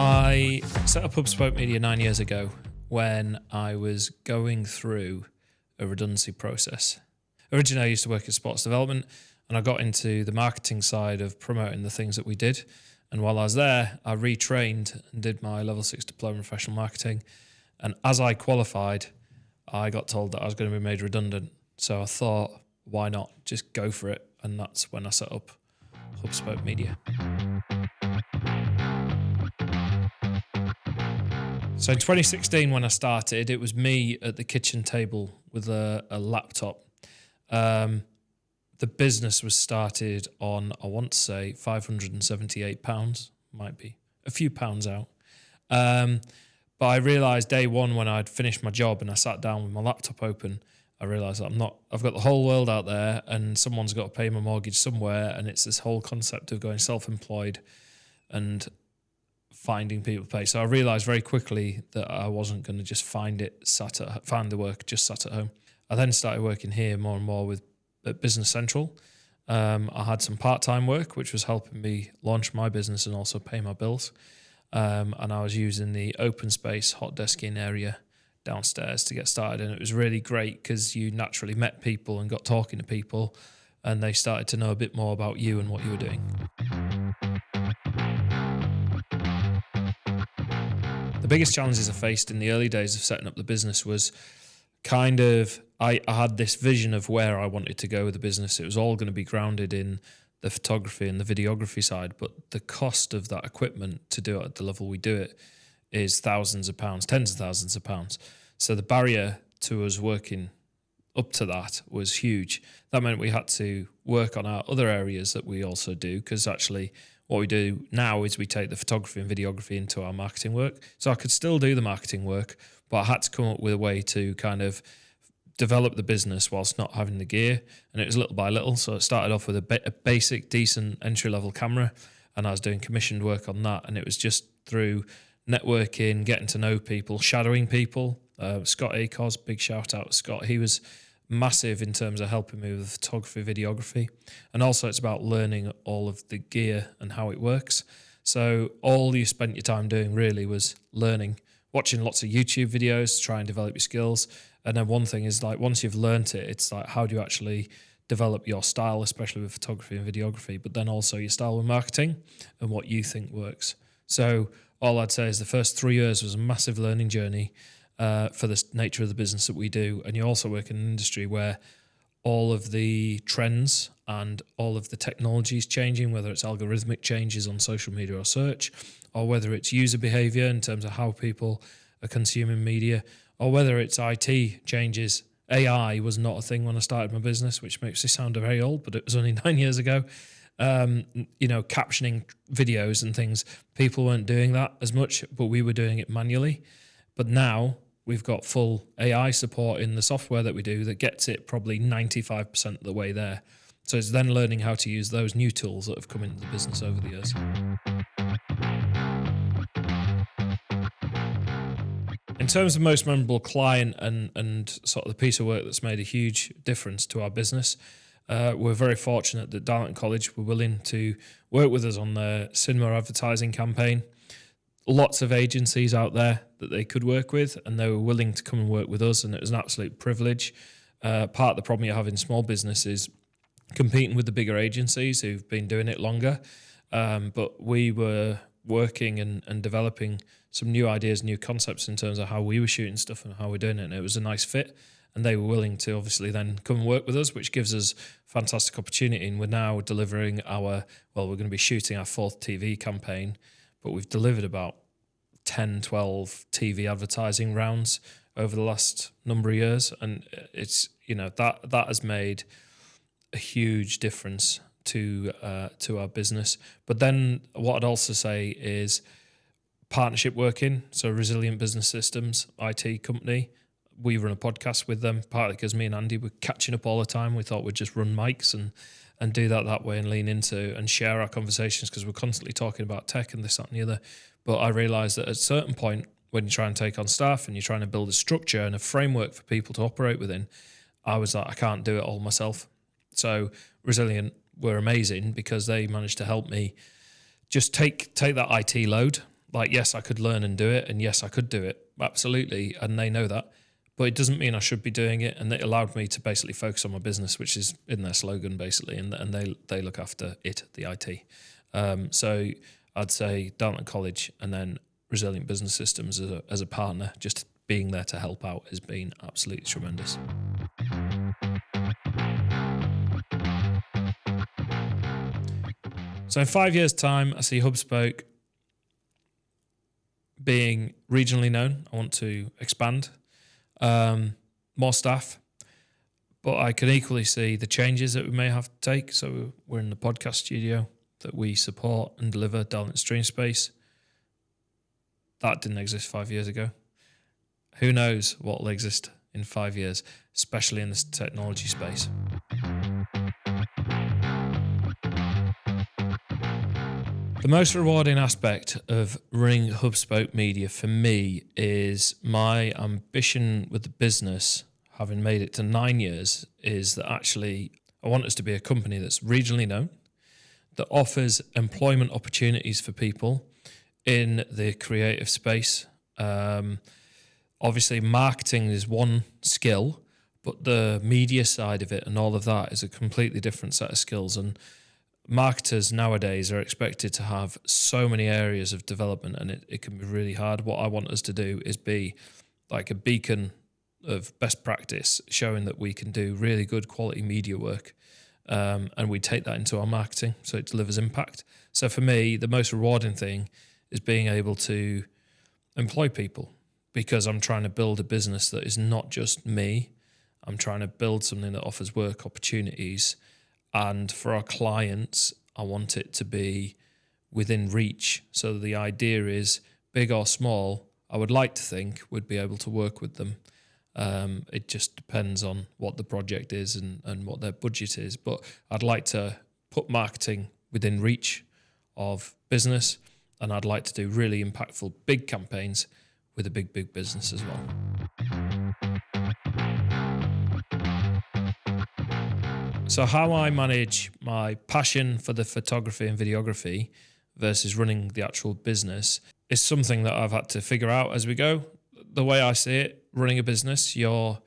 I set up Hubspoke Media 9 years ago when I was going through a redundancy process. Originally, I used to work in sports development, and I got into the marketing side of promoting the things that we did. And while I was there, I retrained and did my level 6 diploma in professional marketing. And as I qualified, I got told that I was going to be made redundant. So I thought, why not just go for it? And that's when I set up Hubspoke Media. So in 2016, when I started, it was me at the kitchen table with a laptop. The business was started on, I want to say, £578, might be a few pounds out. But I realised day one when I'd finished my job and I sat down with my laptop open, I realised that I've got the whole world out there and someone's got to pay my mortgage somewhere, and it's this whole concept of going self-employed and finding people to pay. So I realised very quickly that I wasn't going to just find the work just sat at home. I then started working here more and more at Business Central. I had some part-time work, which was helping me launch my business and also pay my bills. And I was using the open space hot desking area downstairs to get started. And it was really great because you naturally met people and got talking to people, and they started to know a bit more about you and what you were doing. The biggest challenges I faced in the early days of setting up the business was I had this vision of where I wanted to go with the business. It was all going to be grounded in the photography and the videography side, but the cost of that equipment to do it at the level we do it is thousands of pounds, tens of thousands of pounds. So the barrier to us working up to that was huge. That meant we had to work on our other areas that we also do, because actually what we do now is we take the photography and videography into our marketing work. So I could still do the marketing work, but I had to come up with a way to kind of develop the business whilst not having the gear. And it was little by little. So it started off with a basic, decent entry-level camera, and I was doing commissioned work on that. And it was just through networking, getting to know people, shadowing people. Scott Acos, big shout out to Scott. He was massive in terms of helping me with photography, videography. And also it's about learning all of the gear and how it works. So all you spent your time doing really was learning, watching lots of YouTube videos to try and develop your skills. And then one thing is, like, once you've learnt it, it's like, how do you actually develop your style, especially with photography and videography, but then also your style with marketing and what you think works. So all I'd say is the first 3 years was a massive learning journey for the nature of the business that we do. And you also work in an industry where all of the trends and all of the technology is changing, whether it's algorithmic changes on social media or search, or whether it's user behavior in terms of how people are consuming media, or whether it's IT changes. AI was not a thing when I started my business, which makes me sound very old, but it was only 9 years ago. Captioning videos and things, people weren't doing that as much, but we were doing it manually. But now we've got full AI support in the software that we do that gets it probably 95% of the way there. So it's then learning how to use those new tools that have come into the business over the years. In terms of most memorable client and sort of the piece of work that's made a huge difference to our business, we're very fortunate that Darlington College were willing to work with us on their cinema advertising campaign. Lots of agencies out there that they could work with, and they were willing to come and work with us, and it was an absolute privilege. Part of the problem you have in small business is competing with the bigger agencies who've been doing it longer. But we were working and developing some new ideas, new concepts in terms of how we were shooting stuff and how we're doing it, and it was a nice fit. And they were willing to obviously then come and work with us, which gives us fantastic opportunity. And we're now delivering we're going to be shooting our 4th TV campaign, but we've delivered about 10, 12 TV advertising rounds over the last number of years. And it's, that has made a huge difference to our business. But then what I'd also say is partnership working. So Resilient Business Systems, IT company. We run a podcast with them, partly because me and Andy were catching up all the time. We thought we'd just run mics and do that way and lean into and share our conversations, because we're constantly talking about tech and this, that and the other. But I realised that at a certain point, when you try and take on staff and you're trying to build a structure and a framework for people to operate within, I was like, I can't do it all myself. So Resilient were amazing because they managed to help me just take that IT load Like, yes, I could learn and do it, and yes, I could do it, absolutely, and they know that. But it doesn't mean I should be doing it, and it allowed me to basically focus on my business, which is in their slogan, basically, and they look after it, the IT. So I'd say Dartmouth College and then Resilient Business Systems as a partner, just being there to help out has been absolutely tremendous. So in 5 years' time, I see Hubspoke being regionally known. I want to expand, more staff, but I can equally see the changes that we may have to take. So we're in the podcast studio that we support and deliver down at Stream Space. That didn't exist 5 years ago. Who knows what will exist in 5 years, especially in this technology space. The most rewarding aspect of running Hubspoke Media for me is my ambition with the business, having made it to 9 years, is that actually I want us to be a company that's regionally known, that offers employment opportunities for people in the creative space. Obviously, marketing is one skill, but the media side of it and all of that is a completely different set of skills. And marketers nowadays are expected to have so many areas of development, and it can be really hard. What I want us to do is be like a beacon of best practice, showing that we can do really good quality media work. And we take that into our marketing so it delivers impact. So for me, the most rewarding thing is being able to employ people, because I'm trying to build a business that is not just me. I'm trying to build something that offers work opportunities. And for our clients, I want it to be within reach. So the idea is, big or small, I would like to think we'd be able to work with them. It just depends on what the project is and what their budget is. But I'd like to put marketing within reach of business, and I'd like to do really impactful big campaigns with a big business as well. So how I manage my passion for the photography and videography versus running the actual business is something that I've had to figure out as we go. The way I see it, running a business, you're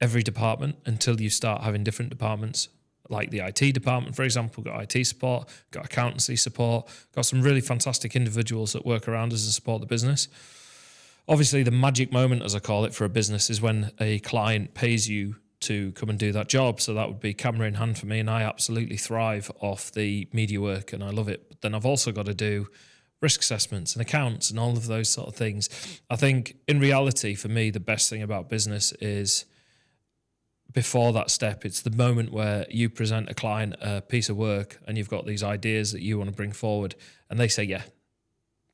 every department until you start having different departments, like the IT department, for example, got IT support, got accountancy support, got some really fantastic individuals that work around us and support the business. Obviously, the magic moment, as I call it, for a business is when a client pays you to come and do that job. So that would be camera in hand for me, and I absolutely thrive off the media work and I love it. But then I've also got to do risk assessments and accounts and all of those sort of things. I think in reality, for me, the best thing about business is before that step, it's the moment where you present a client a piece of work and you've got these ideas that you want to bring forward and they say, yeah,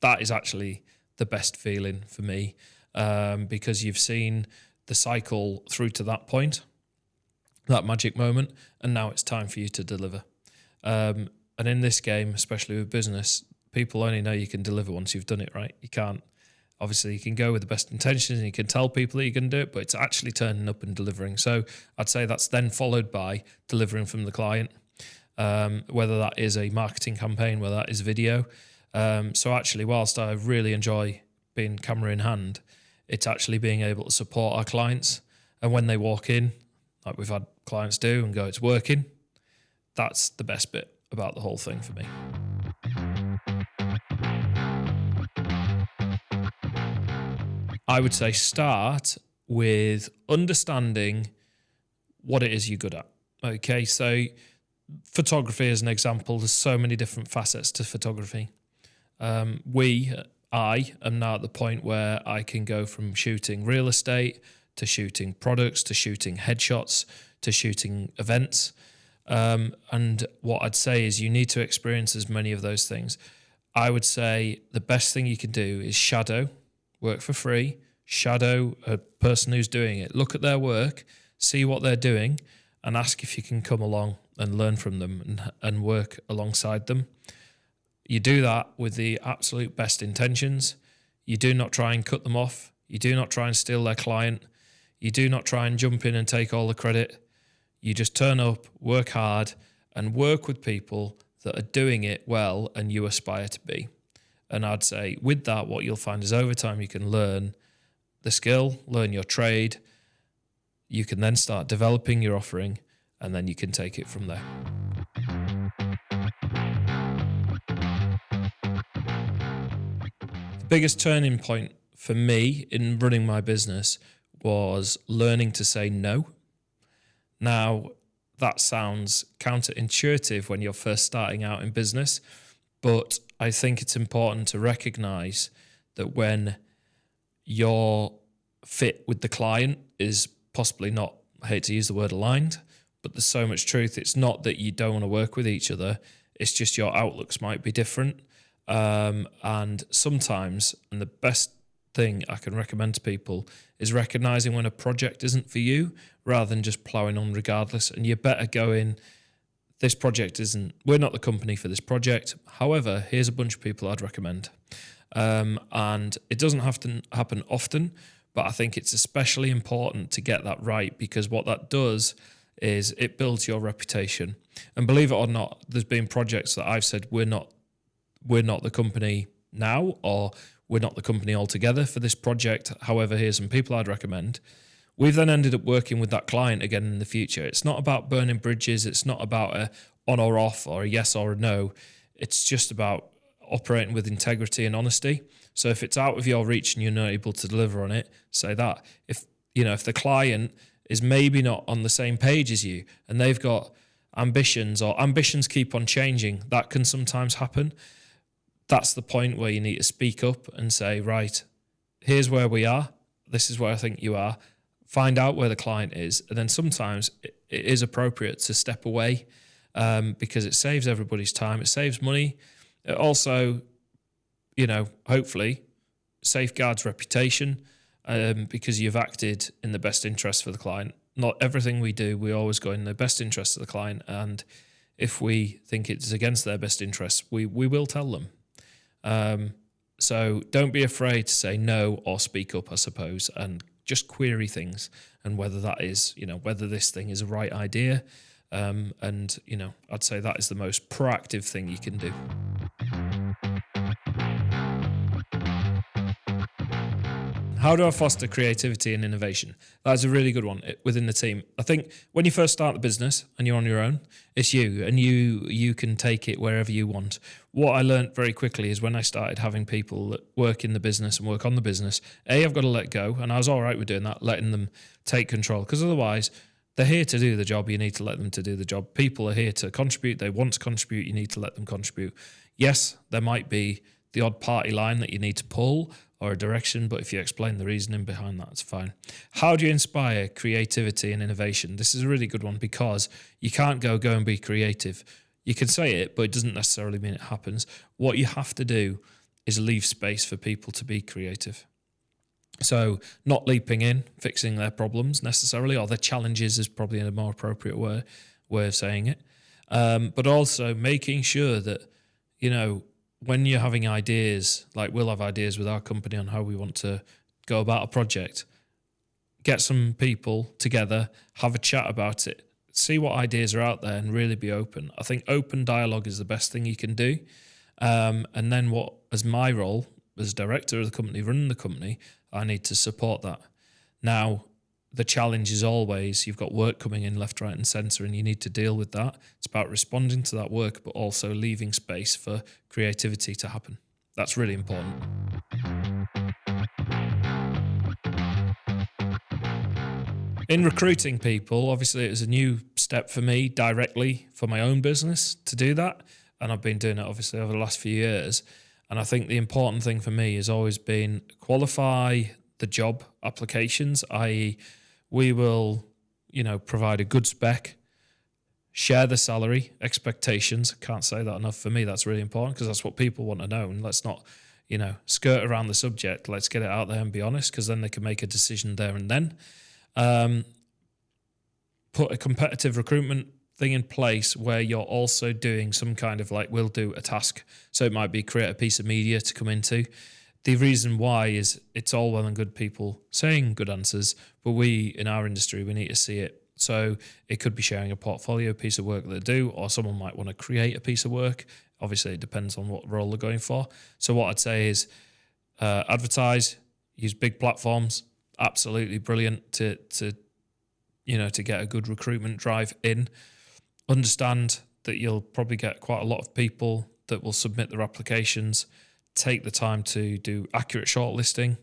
that is actually the best feeling for me, because you've seen the cycle through to that point, that magic moment, and now it's time for you to deliver. And in this game, especially with business, people only know you can deliver once you've done it, right? You can't, obviously you can go with the best intentions and you can tell people that you can do it, but it's actually turning up and delivering. So I'd say that's then followed by delivering from the client, whether that is a marketing campaign, whether that is video. So actually, whilst I really enjoy being camera in hand, it's actually being able to support our clients. And when they walk in, like we've had clients do, and go, it's working, that's the best bit about the whole thing for me. I would say start with understanding what it is you're good at. Okay, so photography as an example, there's so many different facets to photography. I am now at the point where I can go from shooting real estate to shooting products to shooting headshots to shooting events. And what I'd say is you need to experience as many of those things. I would say the best thing you can do is shadow, work for free, shadow a person who's doing it, look at their work, see what they're doing, and ask if you can come along and learn from them and work alongside them. You do that with the absolute best intentions. You do not try and cut them off. You do not try and steal their client. You do not try and jump in and take all the credit. You just turn up, work hard, and work with people that are doing it well and you aspire to be. And I'd say with that, what you'll find is over time you can learn the skill, learn your trade. You can then start developing your offering, and then you can take it from there. The biggest turning point for me in running my business was learning to say no. Now, that sounds counterintuitive when you're first starting out in business, but I think it's important to recognize that when your fit with the client is possibly not, I hate to use the word aligned, but there's so much truth. It's not that you don't want to work with each other. It's just your outlooks might be different. And sometimes, and the best thing I can recommend to people is recognizing when a project isn't for you rather than just plowing on regardless. And you better go in, this project isn't, we're not the company for this project. However, here's a bunch of people I'd recommend. And it doesn't have to happen often, but I think it's especially important to get that right, because what that does is it builds your reputation. And believe it or not, there's been projects that I've said we're not the company now, or we're not the company altogether for this project. However, here's some people I'd recommend. We've then ended up working with that client again in the future. It's not about burning bridges. It's not about a on or off or a yes or a no. It's just about operating with integrity and honesty. So if it's out of your reach and you're not able to deliver on it, say that. If the client is maybe not on the same page as you and they've got ambitions, or ambitions keep on changing, that can sometimes happen. That's the point where you need to speak up and say, right, here's where we are. This is where I think you are. Find out where the client is. And then sometimes it is appropriate to step away because it saves everybody's time. It saves money. It also, hopefully safeguards reputation because you've acted in the best interest for the client. Not everything we do, we always go in the best interest of the client. And if we think it's against their best interests, we will tell them. So don't be afraid to say no or speak up, I suppose, and just query things and whether that is, whether this thing is a right idea. And I'd say that is the most proactive thing you can do. How do I foster creativity and innovation? That's a really good one within the team. I think when you first start the business and you're on your own, it's you, and you can take it wherever you want. What I learned very quickly is when I started having people that work in the business and work on the business, I've got to let go, and I was all right with doing that, letting them take control, because otherwise they're here to do the job. You need to let them to do the job. People are here to contribute. They want to contribute. You need to let them contribute. Yes, there might be the odd party line that you need to pull or a direction, but if you explain the reasoning behind that, it's fine. How do you inspire creativity and innovation? This is a really good one, because you can't go and be creative. You can say it, but it doesn't necessarily mean it happens. What you have to do is leave space for people to be creative. So not leaping in, fixing their problems necessarily, or their challenges is probably a more appropriate way of saying it. But also making sure that, when you're having ideas, like we'll have ideas with our company on how we want to go about a project, get some people together, have a chat about it, see what ideas are out there and really be open. I think open dialogue is the best thing you can do. And then as my role as director of the company, running the company, I need to support that. Now, the challenge is always you've got work coming in left, right and centre, and you need to deal with that. It's about responding to that work, but also leaving space for creativity to happen. That's really important. In recruiting people, obviously it was a new step for me directly for my own business to do that. And I've been doing it obviously over the last few years. And I think the important thing for me has always been qualify the job applications, i.e. we will, provide a good spec, share the salary expectations. Can't say that enough. For me, that's really important because that's what people want to know. And let's not, skirt around the subject. Let's get it out there and be honest, because then they can make a decision there and then. Put a competitive recruitment thing in place where you're also doing some kind of we'll do a task. So it might be create a piece of media to come into. The reason why is it's all well and good people saying good answers, but we in our industry, we need to see it So it could be sharing a portfolio piece of work that they do, or someone might want to create a piece of work. Obviously, it depends on what role they're going for. So what I'd say is advertise, use big platforms. Absolutely brilliant to get a good recruitment drive in. Understand that you'll probably get quite a lot of people that will submit their applications. Take the time to do accurate shortlisting,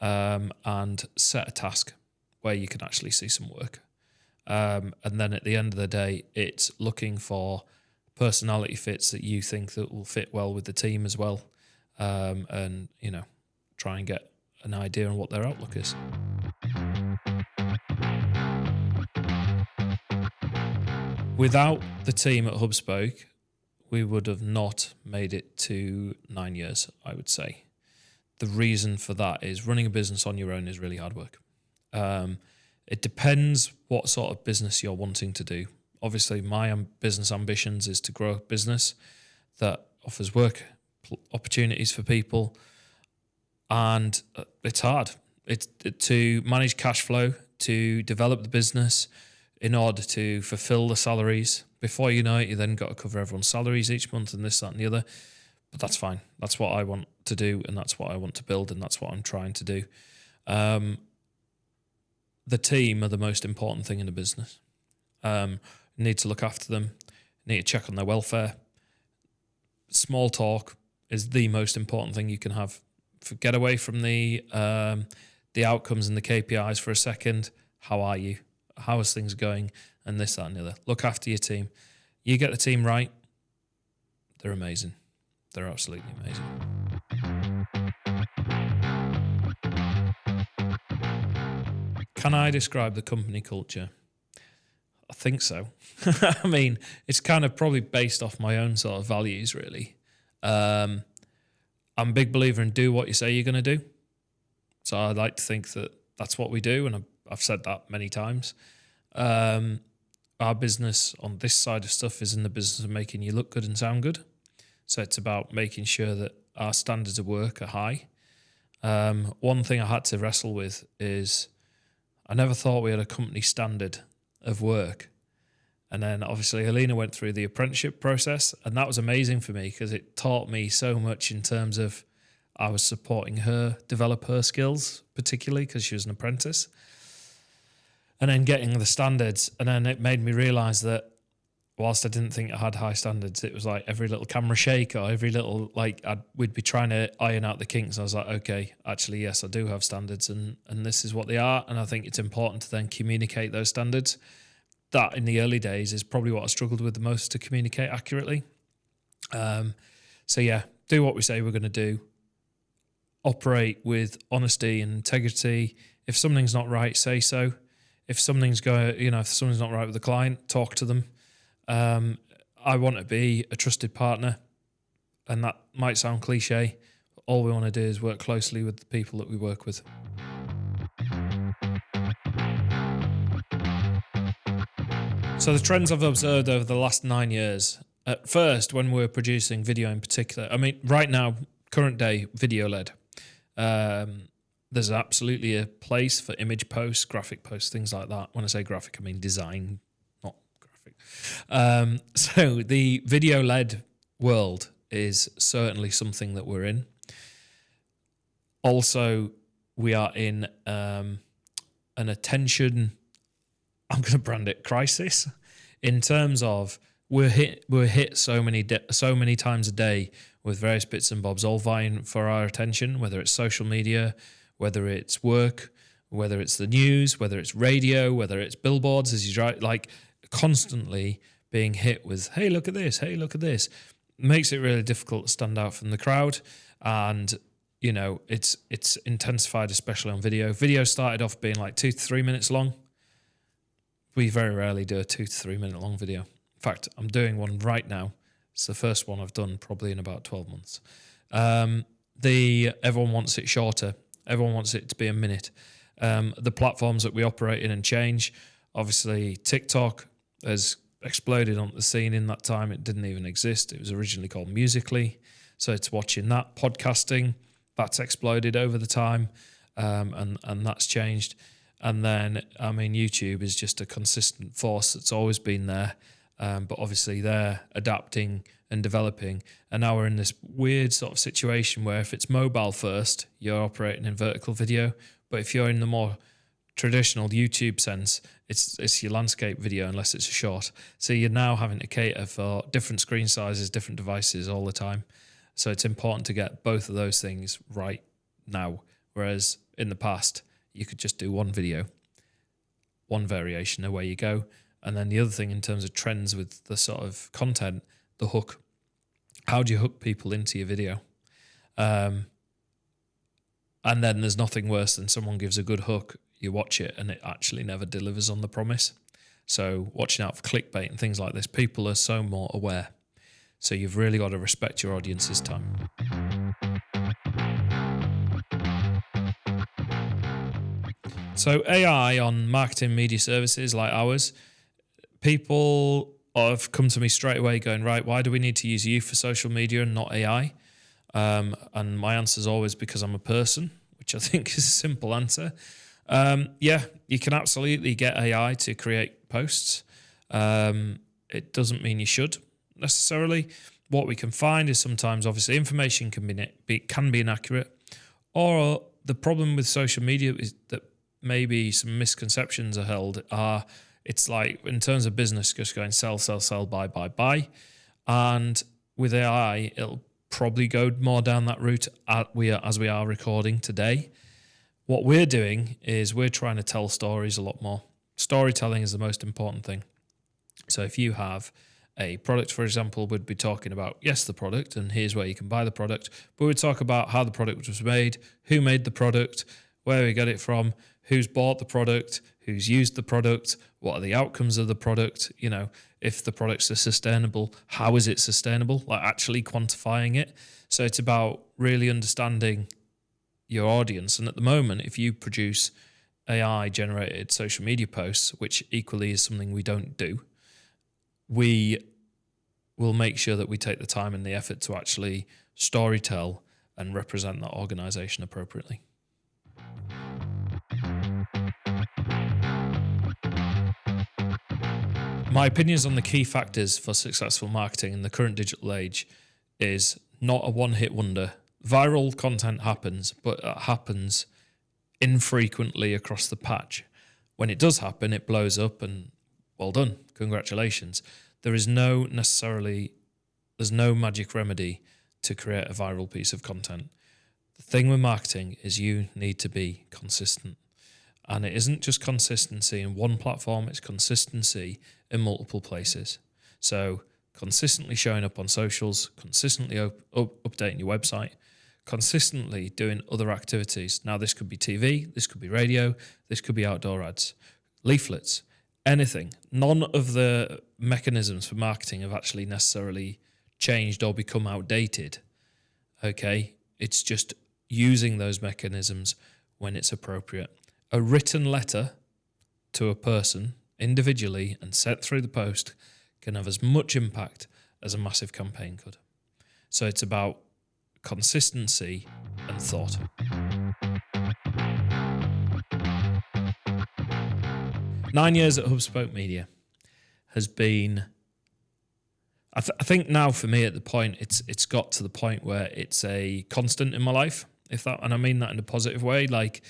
and set a task where you can actually see some work. And then at the end of the day, it's looking for personality fits that you think that will fit well with the team as well. And, try and get an idea on what their outlook is. Without the team at Hubspoke, we would have not made it to 9 years, I would say. The reason for that is running a business on your own is really hard work. It depends what sort of business you're wanting to do. Obviously, my business ambitions is to grow a business that offers work opportunities for people, and it's hard. It's to manage cash flow, to develop the business in order to fulfill the salaries. Before you know it, you then got to cover everyone's salaries each month and this, that, and the other. But that's fine. That's what I want to do, and that's what I want to build, and that's what I'm trying to do. The team are the most important thing in a business. You need to look after them. You need to check on their welfare. Small talk is the most important thing you can have. Get away from the outcomes and the KPIs for a second. How are you? How is things going? And this, that, and the other. Look after your team. You get the team right, they're amazing. They're absolutely amazing. Can I describe the company culture? I think so. I mean, it's kind of probably based off my own sort of values, really. I'm a big believer in do what you say you're going to do. So I like to think that that's what we do, and I've said that many times. Our business on this side of stuff is in the business of making you look good and sound good. So it's about making sure that our standards of work are high. One thing I had to wrestle with is I never thought we had a company standard of work. And then obviously Helena went through the apprenticeship process, and that was amazing for me because it taught me so much in terms of I was supporting her develop her skills, particularly because she was an apprentice. And then getting the standards, and then it made me realise that whilst I didn't think I had high standards, it was like every little camera shake or every little, we'd be trying to iron out the kinks. I was like, okay, actually, yes, I do have standards, and this is what they are. And I think it's important to then communicate those standards. That in the early days is probably what I struggled with the most, to communicate accurately. So yeah, do what we say we're going to do. Operate with honesty and integrity. If something's not right, say so. If something's if something's not right with the client, talk to them. I want to be a trusted partner, and that might sound cliche, but all we want to do is work closely with the people that we work with. So the trends I've observed over the last 9 years, at first when we're producing video in particular, I mean, right now, current day, video-led. There's absolutely a place for image posts, graphic posts, things like that. When I say graphic, I mean design, not graphic. So the video-led world is certainly something that we're in. Also, we are in an attention, I'm going to brand it crisis, in terms of we're hit so many times a day with various bits and bobs, all vying for our attention, whether it's social media, whether it's work, whether it's the news, whether it's radio, whether it's billboards as you drive, like constantly being hit with, hey, look at this, hey, look at this. Makes it really difficult to stand out from the crowd. And, it's intensified, especially on video. Video started off being like 2 to 3 minutes long. We very rarely do a 2 to 3 minute long video. In fact, I'm doing one right now. It's the first one I've done probably in about 12 months. Everyone wants it shorter. Everyone wants it to be a minute. The platforms that we operate in and change. Obviously, TikTok has exploded on the scene in that time. It didn't even exist. It was originally called Musical.ly. So it's watching that. Podcasting, that's exploded over the time, and that's changed. And then, I mean, YouTube is just a consistent force that's always been there. But obviously they're adapting and developing. And now we're in this weird sort of situation where if it's mobile first, you're operating in vertical video. But if you're in the more traditional YouTube sense, it's your landscape video unless it's a short. So you're now having to cater for different screen sizes, different devices all the time. So it's important to get both of those things right now. Whereas in the past, you could just do one video, one variation, away you go. And then the other thing in terms of trends with the sort of content, the hook. How do you hook people into your video? And then there's nothing worse than someone gives a good hook, you watch it, and it actually never delivers on the promise. So watching out for clickbait and things like this, people are so more aware. So you've really got to respect your audience's time. So AI on marketing media services like ours, people have come to me straight away going, right, why do we need to use you for social media and not AI? And my answer is always because I'm a person, which I think is a simple answer. Yeah, you can absolutely get AI to create posts. It doesn't mean you should necessarily. What we can find is sometimes, obviously, information can be inaccurate. Or the problem with social media is that maybe some misconceptions are held. It's like, in terms of business, just going sell, sell, sell, buy, buy, buy. And with AI, it'll probably go more down that route as we are recording today. What we're doing is we're trying to tell stories a lot more. Storytelling is the most important thing. So if you have a product, for example, we'd be talking about, yes, the product, and here's where you can buy the product, but we'd talk about how the product was made, who made the product, where we got it from, who's bought the product, who's used the product, what are the outcomes of the product, you know, if the products are sustainable, how is it sustainable, like actually quantifying it. So it's about really understanding your audience. And at the moment, if you produce AI generated social media posts, which equally is something we don't do, we will make sure that we take the time and the effort to actually storytell and represent that organization appropriately. My opinions on the key factors for successful marketing in the current digital age is not a one-hit wonder. Viral content happens, but it happens infrequently across the patch. When it does happen, it blows up and well done, congratulations. There's no magic remedy to create a viral piece of content. The thing with marketing is you need to be consistent. And it isn't just consistency in one platform, it's consistency in multiple places. So consistently showing up on socials, consistently updating your website, consistently doing other activities. Now, this could be TV, this could be radio, this could be outdoor ads, leaflets, anything. None of the mechanisms for marketing have actually necessarily changed or become outdated. Okay? It's just using those mechanisms when it's appropriate. A written letter to a person individually and sent through the post can have as much impact as a massive campaign could. So it's about consistency and thought. 9 years at Hubspoke Media has been, I think now for me at the point, it's got to the point where it's a constant in my life, and I mean that in a positive way. Like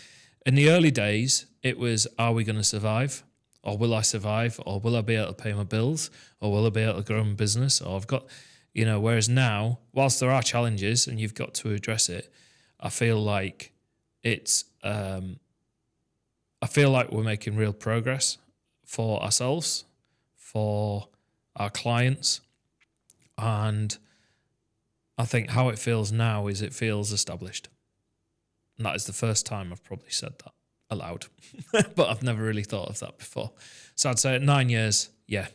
in the early days, it was, are we going to survive? Or will I survive? Or will I be able to pay my bills? Or will I be able to grow my business? Or I've got, whereas now, whilst there are challenges and you've got to address it, I feel like we're making real progress for ourselves, for our clients. And I think how it feels now is it feels established. And that is the first time I've probably said that aloud, but I've never really thought of that before. So I'd say at 9 years, yeah.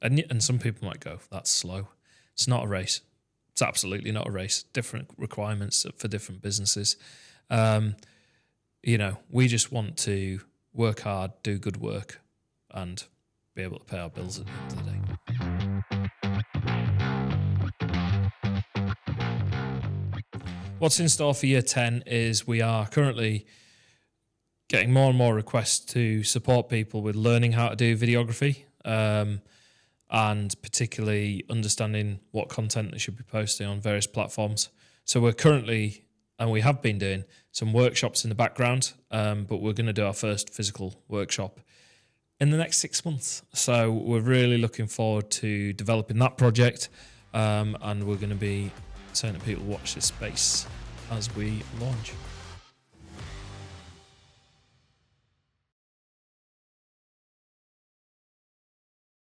And some people might go, that's slow. It's not a race. It's absolutely not a race. Different requirements for different businesses. We just want to work hard, do good work, and be able to pay our bills at the end of the day. What's in store for year 10 is we are currently getting more and more requests to support people with learning how to do videography, and particularly understanding what content they should be posting on various platforms. So we're currently, and we have been doing some workshops in the background, but we're going to do our first physical workshop in the next 6 months. So we're really looking forward to developing that project, and we're going to be saying to people, watch this space as we launch.